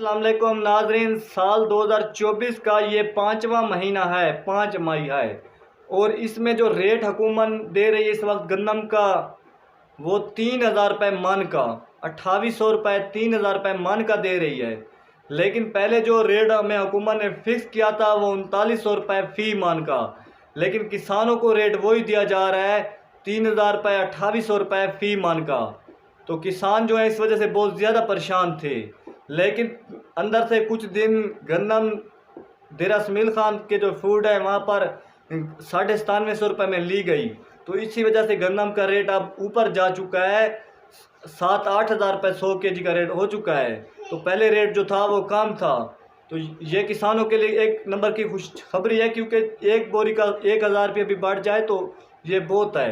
अस्सलाम वालेकुम नाजरीन। साल 2024 का ये 5वां महीना है, 5 मई है और इसमें जो रेट हुकूमत दे रही है इस वक्त गंदम का वो 3,000 रुपये मन का, 2800 रुपये 3,000 रुपये मन का दे रही है। लेकिन पहले जो रेट हमें हुकूमत ने फिक्स किया था वो 3900 रुपये फ़ी मन का, लेकिन किसानों को रेट वही दिया जा रहा है 3,000 रुपये 2800 रुपये फ़ी मन का। तो किसान जो है इस वजह से बहुत ज़्यादा परेशान थे। लेकिन अंदर से कुछ दिन गंदम डेरा इसमाइल खान के जो फूड है वहाँ पर 9750 रुपये में ली गई, तो इसी वजह से गंदम का रेट अब ऊपर जा चुका है, 7-8 हज़ार रुपये 100 kg का रेट हो चुका है। तो पहले रेट जो था वो कम था। तो ये किसानों के लिए एक नंबर की खुशखबरी है, क्योंकि एक बोरी का 1,000 रुपये भी बढ़ जाए तो ये बहुत है,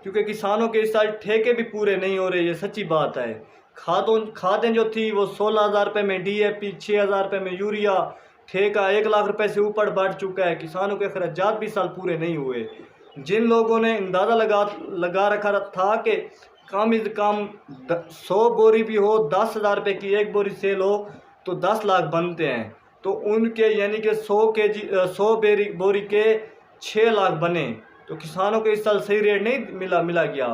क्योंकि किसानों के इस साल ठेके भी पूरे नहीं हो रहे, ये सच्ची बात है। खादें जो थी वो 16,000 रुपये में DAP, 6,000 रुपये में यूरिया, ठेका 1 लाख रुपये से ऊपर बढ़ चुका है। किसानों के खर्चात भी साल पूरे नहीं हुए। जिन लोगों ने अंदाज़ा लगा रखा था कि कम से कम 100 बोरी भी हो, 10,000 रुपये की एक बोरी सेल हो तो 10 लाख बनते हैं, तो उनके यानी कि 100 बोरी के 6 लाख बने। तो किसानों को इस साल सही रेट नहीं मिला गया।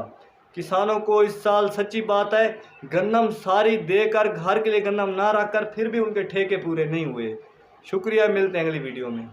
किसानों को इस साल सच्ची बात है गंदम सारी देकर घर के लिए गंदम ना रख कर फिर भी उनके ठेके पूरे नहीं हुए। शुक्रिया, मिलते हैं अगली वीडियो में।